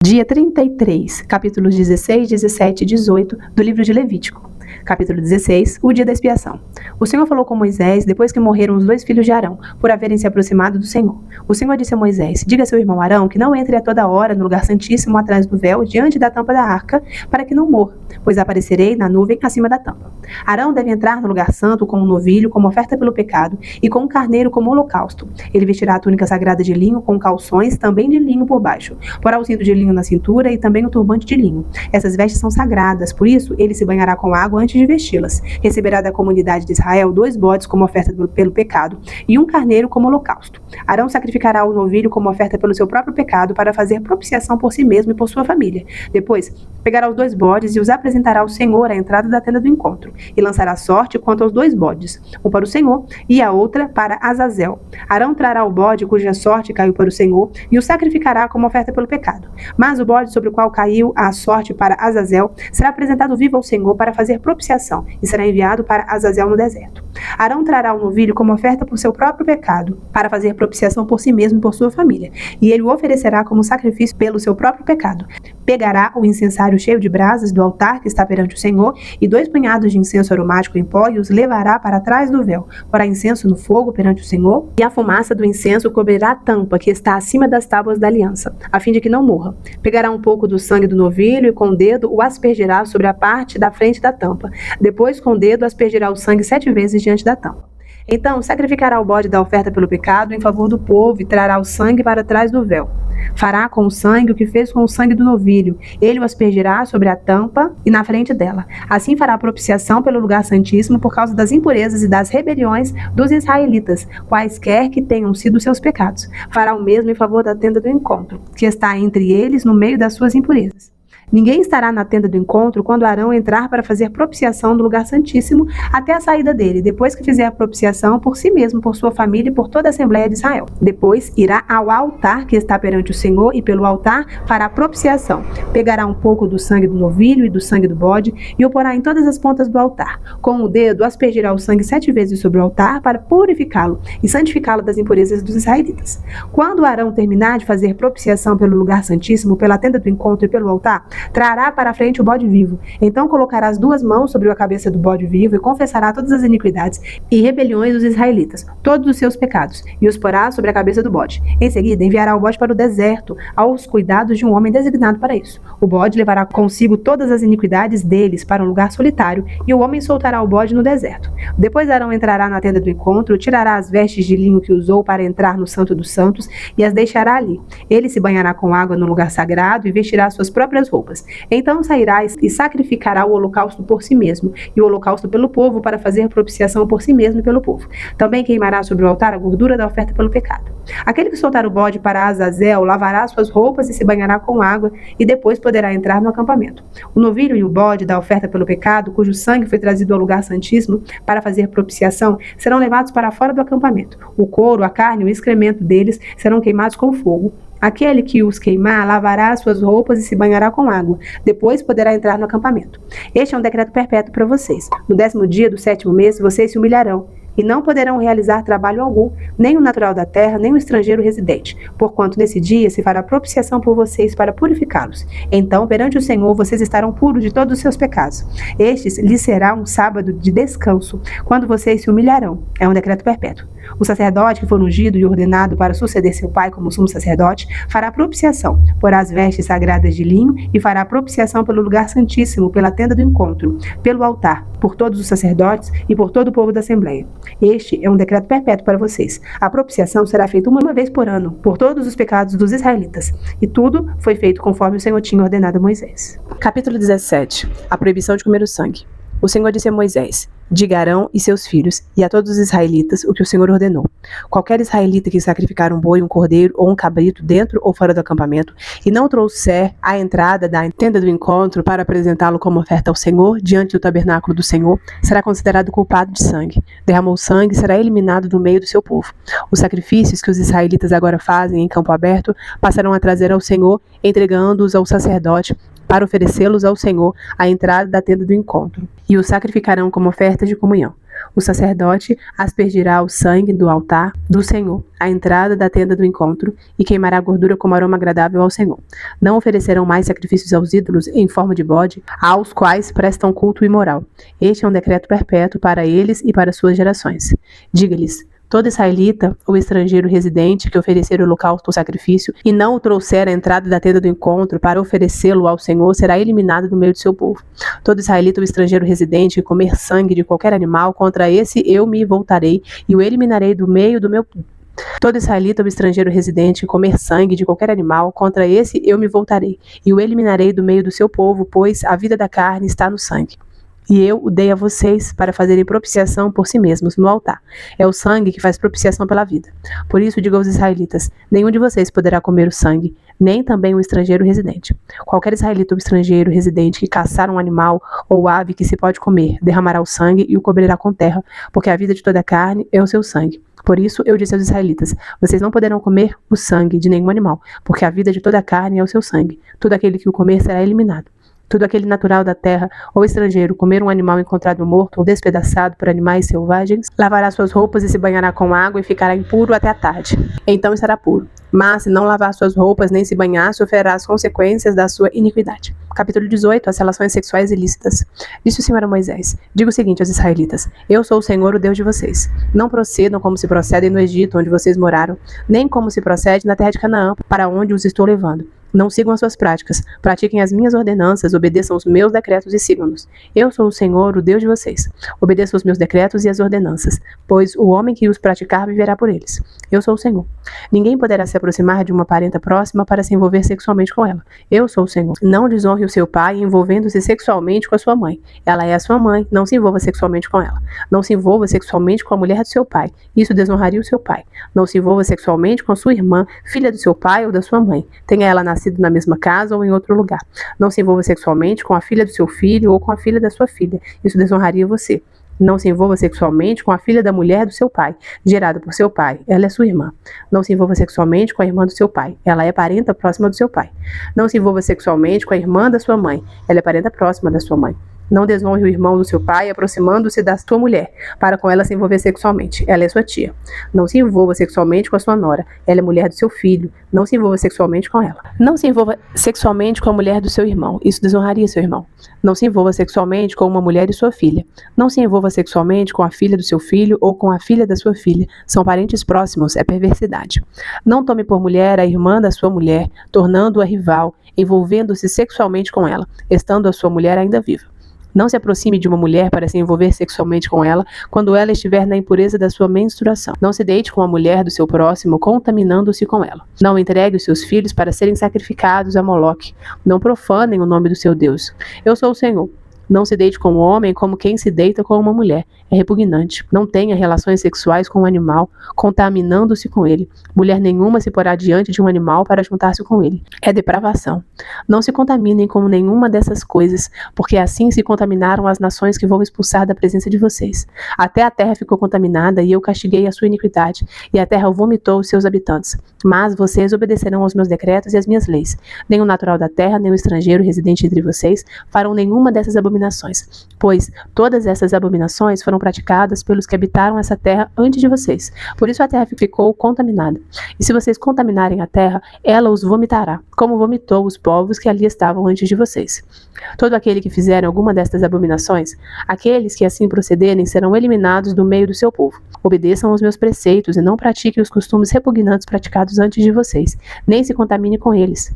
Dia 33, capítulos 16, 17 e 18 do livro de Levítico. Capítulo 16, o dia da expiação. O Senhor falou com Moisés depois que morreram os 2 filhos de Arão, por haverem se aproximado do Senhor. O Senhor disse a Moisés: diga a seu irmão Arão que não entre a toda hora no lugar santíssimo atrás do véu, diante da tampa da arca, para que não morra, pois aparecerei na nuvem acima da tampa. Arão deve entrar no lugar santo com um novilho como oferta pelo pecado e com um carneiro como holocausto. Ele vestirá a túnica sagrada de linho com calções também de linho por baixo. Porá o cinto de linho na cintura e também o turbante de linho. Essas vestes são sagradas, por isso ele se banhará com água antes de vesti-las. Receberá da comunidade de Israel 2 bodes como oferta pelo pecado e um carneiro como holocausto. Arão sacrificará o novilho como oferta pelo seu próprio pecado para fazer propiciação por si mesmo e por sua família. Depois, pegará os 2 bodes e os apresentará ao Senhor à entrada da tenda do encontro, e lançará sorte quanto aos 2 bodes, um para o Senhor e a outra para Azazel. Arão trará o bode cuja sorte caiu para o Senhor e o sacrificará como oferta pelo pecado. Mas o bode sobre o qual caiu a sorte para Azazel será apresentado vivo ao Senhor para fazer propiciação e será enviado para Azazel no deserto. Arão trará o novilho como oferta por seu próprio pecado, para fazer propiciação por si mesmo e por sua família, e ele o oferecerá como sacrifício pelo seu próprio pecado. Pegará o incensário cheio de brasas do altar que está perante o Senhor e 2 punhados de incenso aromático em pó e os levará para trás do véu. Porá incenso no fogo perante o Senhor e a fumaça do incenso cobrirá a tampa que está acima das tábuas da aliança, a fim de que não morra. Pegará um pouco do sangue do novilho e com o dedo o aspergirá sobre a parte da frente da tampa. Depois com o dedo aspergirá o sangue 7 vezes diante da tampa. Então sacrificará o bode da oferta pelo pecado em favor do povo e trará o sangue para trás do véu. Fará com o sangue o que fez com o sangue do novilho. Ele o aspergirá sobre a tampa e na frente dela. Assim fará propiciação pelo lugar santíssimo por causa das impurezas e das rebeliões dos israelitas, quaisquer que tenham sido seus pecados. Fará o mesmo em favor da tenda do encontro, que está entre eles no meio das suas impurezas. Ninguém estará na tenda do encontro quando Arão entrar para fazer propiciação no lugar santíssimo até a saída dele, depois que fizer a propiciação por si mesmo, por sua família e por toda a Assembleia de Israel. Depois irá ao altar que está perante o Senhor e pelo altar fará propiciação. Pegará um pouco do sangue do novilho e do sangue do bode e o porá em todas as pontas do altar. Com o dedo aspergirá o sangue 7 vezes sobre o altar para purificá-lo e santificá-lo das impurezas dos israelitas. Quando Arão terminar de fazer propiciação pelo lugar santíssimo, pela tenda do encontro e pelo altar, trará para a frente o bode vivo. Então colocará as 2 mãos sobre a cabeça do bode vivo e confessará todas as iniquidades e rebeliões dos israelitas, todos os seus pecados, e os porá sobre a cabeça do bode. Em seguida, enviará o bode para o deserto, aos cuidados de um homem designado para isso. O bode levará consigo todas as iniquidades deles para um lugar solitário, e o homem soltará o bode no deserto. Depois Arão entrará na tenda do encontro, tirará as vestes de linho que usou para entrar no Santo dos Santos e as deixará ali. Ele se banhará com água no lugar sagrado e vestirá suas próprias roupas. Então sairá e sacrificará o holocausto por si mesmo e o holocausto pelo povo para fazer propiciação por si mesmo e pelo povo. Também queimará sobre o altar a gordura da oferta pelo pecado. Aquele que soltar o bode para Azazel lavará suas roupas e se banhará com água e depois poderá entrar no acampamento. O novilho e o bode da oferta pelo pecado, cujo sangue foi trazido ao lugar santíssimo para fazer propiciação, serão levados para fora do acampamento. O couro, a carne e o excremento deles serão queimados com fogo. Aquele que os queimar lavará as suas roupas e se banhará com água. Depois poderá entrar no acampamento. Este é um decreto perpétuo para vocês. No 10º dia do 7º mês, vocês se humilharão e não poderão realizar trabalho algum, nem o natural da terra, nem o estrangeiro residente, porquanto nesse dia se fará propiciação por vocês para purificá-los. Então, perante o Senhor, vocês estarão puros de todos os seus pecados. Estes lhes será um sábado de descanso, quando vocês se humilharão. É um decreto perpétuo. O sacerdote que for ungido e ordenado para suceder seu pai como sumo sacerdote, fará propiciação, porá as vestes sagradas de linho e fará propiciação pelo lugar santíssimo, pela tenda do encontro, pelo altar, por todos os sacerdotes e por todo o povo da Assembleia. Este é um decreto perpétuo para vocês. A propiciação será feita uma vez por ano, por todos os pecados dos israelitas. E tudo foi feito conforme o Senhor tinha ordenado a Moisés. Capítulo 17. A proibição de comer o sangue. O Senhor disse a Moisés: diga a Arão e seus filhos, e a todos os israelitas, o que o Senhor ordenou. Qualquer israelita que sacrificar um boi, um cordeiro ou um cabrito dentro ou fora do acampamento, e não trouxer à entrada da tenda do encontro para apresentá-lo como oferta ao Senhor, diante do tabernáculo do Senhor, será considerado culpado de sangue. Derramou sangue, será eliminado do meio do seu povo. Os sacrifícios que os israelitas agora fazem em campo aberto, passarão a trazer ao Senhor, entregando-os ao sacerdote, para oferecê-los ao Senhor à entrada da tenda do encontro, e os sacrificarão como oferta de comunhão. O sacerdote aspergirá o sangue do altar do Senhor, à entrada da tenda do encontro, e queimará a gordura como aroma agradável ao Senhor. Não oferecerão mais sacrifícios aos ídolos em forma de bode, aos quais prestam culto imoral. Este é um decreto perpétuo para eles e para suas gerações. Diga-lhes: todo israelita ou estrangeiro residente que oferecer o holocausto ou sacrifício e não o trouxer à entrada da tenda do encontro para oferecê-lo ao Senhor será eliminado do meio do seu povo. Todo israelita ou estrangeiro residente que comer sangue de qualquer animal, contra esse eu me voltarei e o eliminarei do meio do meu povo. Todo israelita ou estrangeiro residente que comer sangue de qualquer animal, contra esse eu me voltarei e o eliminarei do meio do seu povo, pois a vida da carne está no sangue. E eu o dei a vocês para fazerem propiciação por si mesmos no altar. É o sangue que faz propiciação pela vida. Por isso digo aos israelitas: nenhum de vocês poderá comer o sangue, nem também o estrangeiro residente. Qualquer israelita ou estrangeiro residente que caçar um animal ou ave que se pode comer, derramará o sangue e o cobrirá com terra, porque a vida de toda a carne é o seu sangue. Por isso eu disse aos israelitas: vocês não poderão comer o sangue de nenhum animal, porque a vida de toda a carne é o seu sangue. Todo aquele que o comer será eliminado. Todo aquele natural da terra ou estrangeiro comer um animal encontrado morto ou despedaçado por animais selvagens, lavará suas roupas e se banhará com água e ficará impuro até a tarde. Então estará puro. Mas se não lavar suas roupas nem se banhar, sofrerá as consequências da sua iniquidade. Capítulo 18. As relações sexuais ilícitas. Disse o Senhor a Moisés: diga o seguinte aos israelitas: eu sou o Senhor, o Deus de vocês. Não procedam como se procedem no Egito, onde vocês moraram, nem como se procede na terra de Canaã, para onde os estou levando. Não sigam as suas práticas, pratiquem as minhas ordenanças, obedeçam os meus decretos e sigam-nos. Eu sou o Senhor, o Deus de vocês. Obedeçam os meus decretos e as ordenanças, pois o homem que os praticar viverá por eles. Eu sou o Senhor. Ninguém poderá se aproximar de uma parenta próxima para se envolver sexualmente com ela. Eu sou o Senhor. Não desonre o seu pai envolvendo-se sexualmente com a sua mãe. Ela é a sua mãe, não se envolva sexualmente com ela. Não se envolva sexualmente com a mulher do seu pai. Isso desonraria o seu pai. Não se envolva sexualmente com a sua irmã, filha do seu pai ou da sua mãe. Tenha ela nascido na mesma casa ou em outro lugar. Não se envolva sexualmente com a filha do seu filho ou com a filha da sua filha. Isso desonraria você. Não se envolva sexualmente com a filha da mulher do seu pai, gerada por seu pai. Ela é sua irmã. Não se envolva sexualmente com a irmã do seu pai. Ela é parenta próxima do seu pai. Não se envolva sexualmente com a irmã da sua mãe. Ela é parenta próxima da sua mãe. Não desonre o irmão do seu pai aproximando-se da sua mulher, para com ela se envolver sexualmente. Ela é sua tia. Não se envolva sexualmente com a sua nora. Ela é mulher do seu filho. Não se envolva sexualmente com ela. Não se envolva sexualmente com a mulher do seu irmão. Isso desonraria seu irmão. Não se envolva sexualmente com uma mulher e sua filha. Não se envolva sexualmente com a filha do seu filho ou com a filha da sua filha. São parentes próximos, é perversidade. Não tome por mulher a irmã da sua mulher, tornando-a rival, envolvendo-se sexualmente com ela, estando a sua mulher ainda viva. Não se aproxime de uma mulher para se envolver sexualmente com ela quando ela estiver na impureza da sua menstruação. Não se deite com a mulher do seu próximo, contaminando-se com ela. Não entregue os seus filhos para serem sacrificados a Moloque. Não profanem o nome do seu Deus. Eu sou o Senhor. Não se deite com um homem como quem se deita com uma mulher. É repugnante. Não tenha relações sexuais com um animal, contaminando-se com ele. Mulher nenhuma se porá diante de um animal para juntar-se com ele. É depravação. Não se contaminem com nenhuma dessas coisas, porque assim se contaminaram as nações que vou expulsar da presença de vocês. Até a terra ficou contaminada e eu castiguei a sua iniquidade, e a terra vomitou os seus habitantes. Mas vocês obedecerão aos meus decretos e às minhas leis. Nem o natural da terra, nem o estrangeiro residente entre vocês farão nenhuma dessas abominações, pois todas essas abominações foram praticadas pelos que habitaram essa terra antes de vocês. Por isso a terra ficou contaminada. E se vocês contaminarem a terra, ela os vomitará, como vomitou os povos que ali estavam antes de vocês. Todo aquele que fizer alguma destas abominações, aqueles que assim procederem serão eliminados do meio do seu povo. Obedeçam aos meus preceitos e não pratiquem os costumes repugnantes praticados antes de vocês, nem se contamine com eles.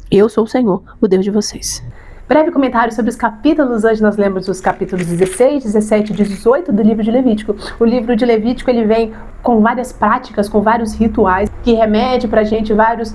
Eu sou o Senhor, o Deus de vocês. Breve comentário sobre os capítulos. Hoje nós lemos os capítulos 16, 17 e 18 do livro de Levítico. O livro de Levítico ele vem com várias práticas, com vários rituais que remete pra gente vários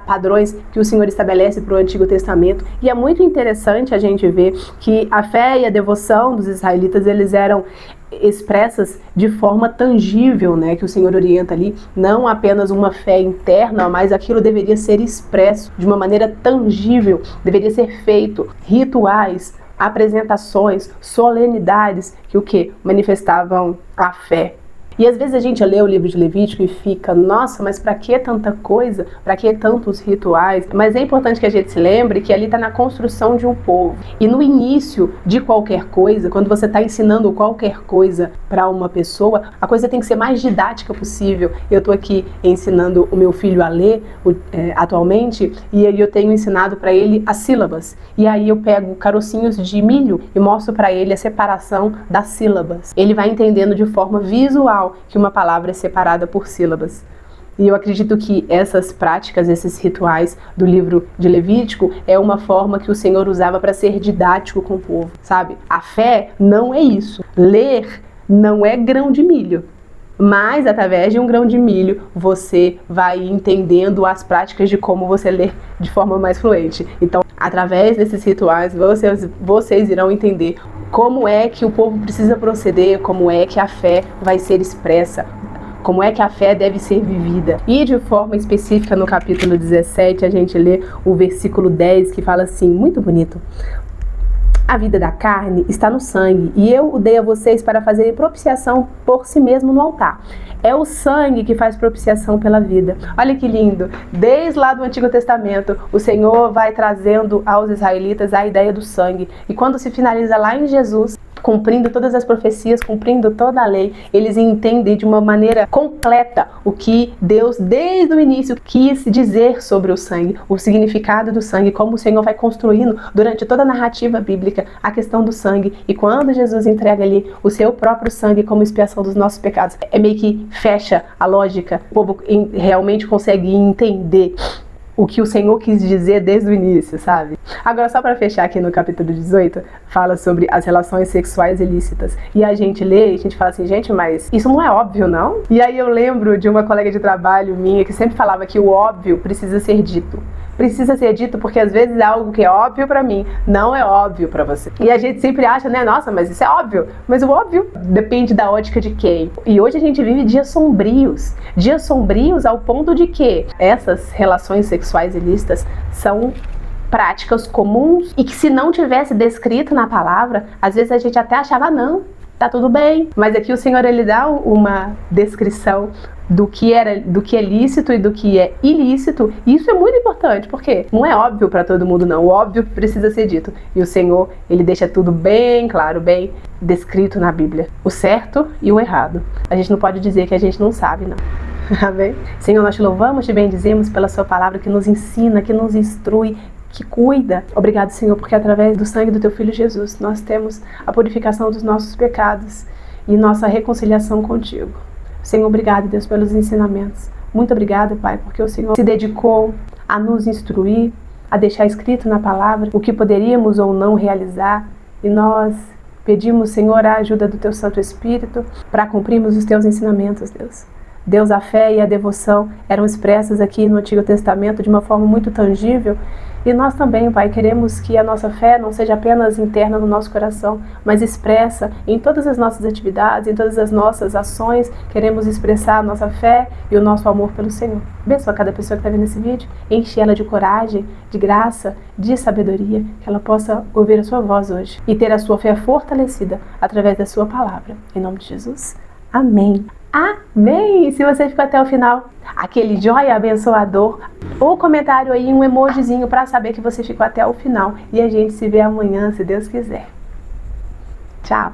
padrões que o Senhor estabelece para o Antigo Testamento. E é muito interessante a gente ver que a fé e a devoção dos israelitas eles eram expressas de forma tangível, né, que o Senhor orienta ali, não apenas uma fé interna, mas aquilo deveria ser expresso de uma maneira tangível, deveria ser feito, rituais, apresentações, solenidades, que o que? Manifestavam a fé E às vezes a gente lê o livro de Levítico e fica, nossa, mas pra que tanta coisa? Pra que tantos rituais? Mas é importante que a gente se lembre que ali está na construção de um povo. E no início de qualquer coisa, quando você está ensinando qualquer coisa para uma pessoa, a coisa tem que ser mais didática possível. Eu estou aqui ensinando o meu filho a ler atualmente, e aí eu tenho ensinado para ele as sílabas. E aí eu pego carocinhos de milho e mostro para ele a separação das sílabas. Ele vai entendendo de forma visual que uma palavra é separada por sílabas. E eu acredito que essas práticas, esses rituais do livro de Levítico é uma forma que o Senhor usava para ser didático com o povo, sabe? A fé não é isso. Ler não é grão de milho. Mas, através de um grão de milho, você vai entendendo as práticas de como você ler de forma mais fluente. Então, através desses rituais, vocês irão entender como é que o povo precisa proceder, como é que a fé vai ser expressa, como é que a fé deve ser vivida. E de forma específica, no capítulo 17, a gente lê o versículo 10, que fala assim, muito bonito. A vida da carne está no sangue, e eu o dei a vocês para fazerem propiciação por si mesmo no altar. É o sangue que faz propiciação pela vida. Olha que lindo! Desde lá do Antigo Testamento, o Senhor vai trazendo aos israelitas a ideia do sangue. E quando se finaliza lá em Jesus, cumprindo todas as profecias, cumprindo toda a lei, eles entendem de uma maneira completa o que Deus, desde o início, quis dizer sobre o sangue, o significado do sangue, como o Senhor vai construindo durante toda a narrativa bíblica a questão do sangue. E quando Jesus entrega ali o seu próprio sangue como expiação dos nossos pecados, é meio que fecha a lógica. O povo realmente consegue entender o que o Senhor quis dizer desde o início, sabe? Agora, só para fechar aqui no capítulo 18, fala sobre as relações sexuais ilícitas. E a gente lê e a gente fala assim, gente, mas isso não é óbvio, não? E aí eu lembro de uma colega de trabalho minha que sempre falava que o óbvio precisa ser dito. Precisa ser dito porque às vezes é algo que é óbvio pra mim, não é óbvio pra você. E a gente sempre acha, né, nossa, mas isso é óbvio. Mas o óbvio depende da ótica de quem. E hoje a gente vive dias sombrios ao ponto de que essas relações sexuais ilícitas são práticas comuns e que se não tivesse descrito na palavra, às vezes a gente até achava, não, tá tudo bem. Mas aqui o Senhor, ele dá uma descrição do que é lícito e do que é ilícito. E isso é muito importante, porque não é óbvio para todo mundo, não. O óbvio precisa ser dito. E o Senhor, ele deixa tudo bem claro, bem descrito na Bíblia. O certo e o errado. A gente não pode dizer que a gente não sabe, não. Amém? Senhor, nós te louvamos, te bendizemos pela sua palavra que nos ensina, que nos instrui, que cuida. Obrigado, Senhor, porque através do sangue do teu Filho Jesus, nós temos a purificação dos nossos pecados e nossa reconciliação contigo. Senhor, obrigado, Deus, pelos ensinamentos. Muito obrigada, Pai, porque o Senhor se dedicou a nos instruir, a deixar escrito na palavra o que poderíamos ou não realizar. E nós pedimos, Senhor, a ajuda do teu Santo Espírito para cumprirmos os teus ensinamentos, Deus. Deus, a fé e a devoção eram expressas aqui no Antigo Testamento de uma forma muito tangível. E nós também, Pai, queremos que a nossa fé não seja apenas interna no nosso coração, mas expressa em todas as nossas atividades, em todas as nossas ações. Queremos expressar a nossa fé e o nosso amor pelo Senhor. Abençoa cada pessoa que está vendo esse vídeo, enche ela de coragem, de graça, de sabedoria, que ela possa ouvir a sua voz hoje e ter a sua fé fortalecida através da sua palavra. Em nome de Jesus, amém. Amém! Se você ficou até o final, aquele joia abençoador, ou comentário aí, um emojizinho para saber que você ficou até o final. E a gente se vê amanhã, se Deus quiser. Tchau!